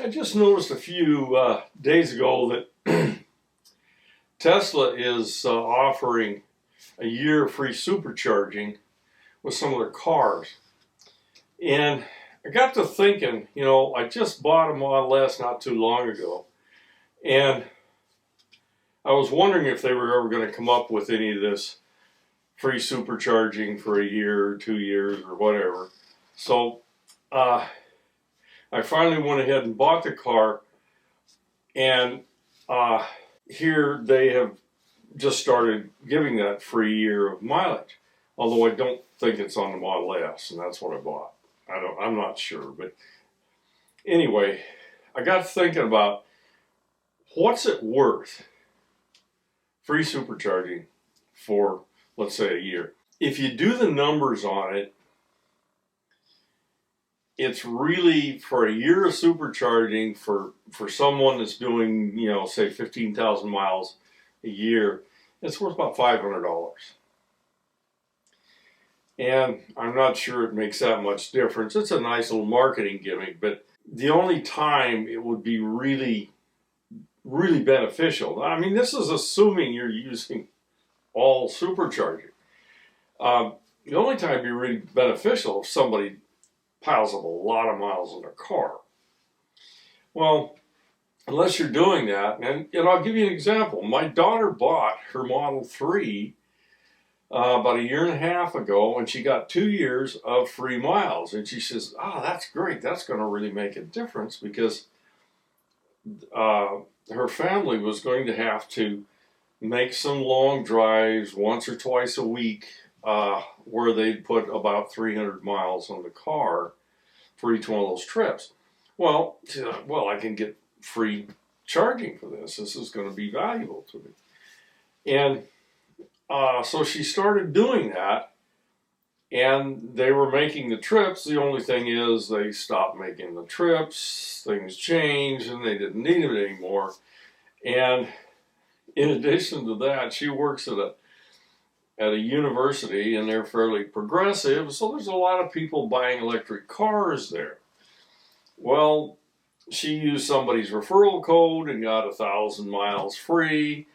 I just noticed a few days ago that Tesla is offering a year free supercharging with some of their cars. And I got to thinking, I just bought a Model S not too long ago. And I was wondering if they were ever going to come up with any of this free supercharging for a year or 2 years or whatever. So I finally went ahead and bought the car, and here they have just started giving that free year of mileage. Although I don't think it's on the Model S, and that's what I bought. I'm not sure, but anyway, I got thinking about what's it worth, free supercharging for, let's say, a year. If you do the numbers on it, it's really, for a year of supercharging for someone that's doing, say 15,000 miles a year, it's worth about $500. And I'm not sure it makes that much difference. It's a nice little marketing gimmick, but the only time it would be really, really beneficial, I mean, this is assuming you're using all supercharging. The only time it'd be really beneficial if somebody piles up a lot of miles in their car. Well, unless you're doing that, and I'll give you an example. My daughter bought her Model 3 about a year and a half ago, and she got 2 years of free miles. And she says, that's great. That's going to really make a difference, because her family was going to have to make some long drives once or twice a week where they'd put about 300 miles on the car for each one of those trips. Well, I can get free charging for this. This is going to be valuable to me. And so she started doing that, and they were making the trips. The only thing is they stopped making the trips, things changed, and they didn't need it anymore. And in addition to that, she works at a university, and they're fairly progressive, so there's a lot of people buying electric cars there. Well, she used somebody's referral code and got 1,000 miles free,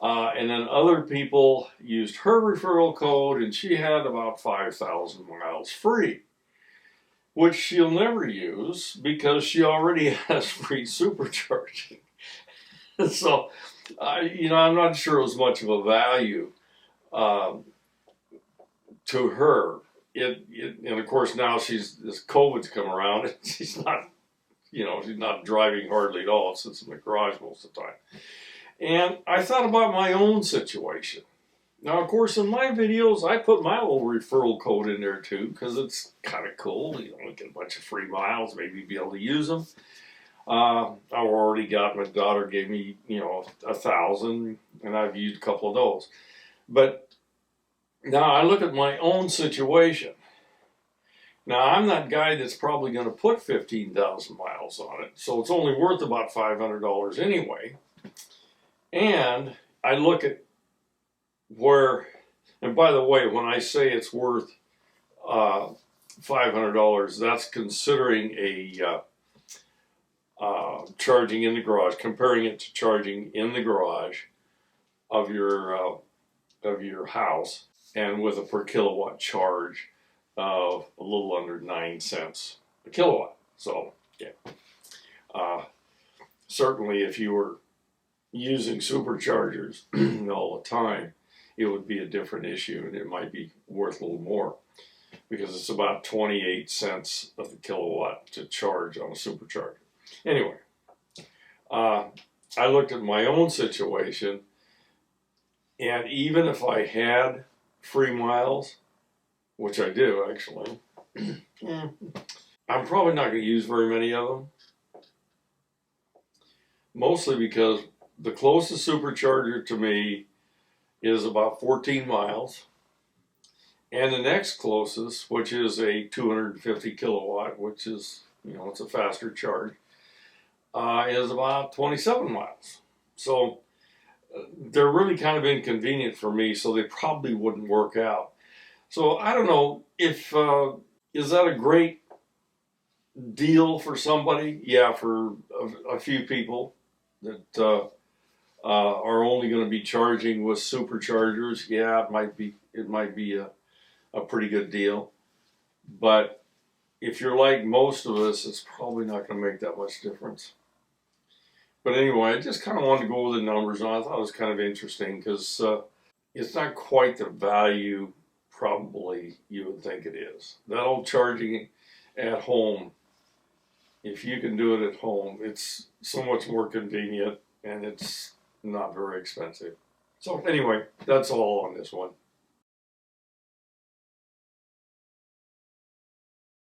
and then other people used her referral code, and she had about 5,000 miles free, which she'll never use because she already has free supercharging. So, I'm not sure it was much of a value to her. And of course now this COVID's come around, and she's not driving hardly at all. It sits in the garage most of the time. And I thought about my own situation. Now, of course, in my videos, I put my little referral code in there too, because it's kind of cool. Get a bunch of free miles, maybe be able to use them. I've already got, my daughter gave me, 1,000, and I've used a couple of those. But now I look at my own situation. Now, I'm that guy that's probably going to put 15,000 miles on it, so it's only worth about $500 anyway. And I look at where, and by the way, when I say it's worth $500, that's considering a charging in the garage, comparing it to charging in the garage of your house, and with a per kilowatt charge of a little under 9 cents a kilowatt. So yeah, certainly if you were using superchargers all the time, it would be a different issue, and it might be worth a little more, because it's about 28 cents of the kilowatt to charge on a supercharger. Anyway, I looked at my own situation, and even if I had free miles, which I do actually, I'm probably not going to use very many of them. Mostly because the closest supercharger to me is about 14 miles. And the next closest, which is a 250 kilowatt, which is, it's a faster charge, is about 27 miles. So they're really kind of inconvenient for me, so they probably wouldn't work out. So I don't know if, is that a great deal for somebody, yeah, for a few people that are only going to be charging with superchargers, yeah, it might be a pretty good deal. But if you're like most of us, it's probably not going to make that much difference. But anyway, I just kind of wanted to go over the numbers, and I thought it was kind of interesting because it's not quite the value probably you would think it is. That old charging at home, if you can do it at home, it's so much more convenient and it's not very expensive. So anyway, that's all on this one.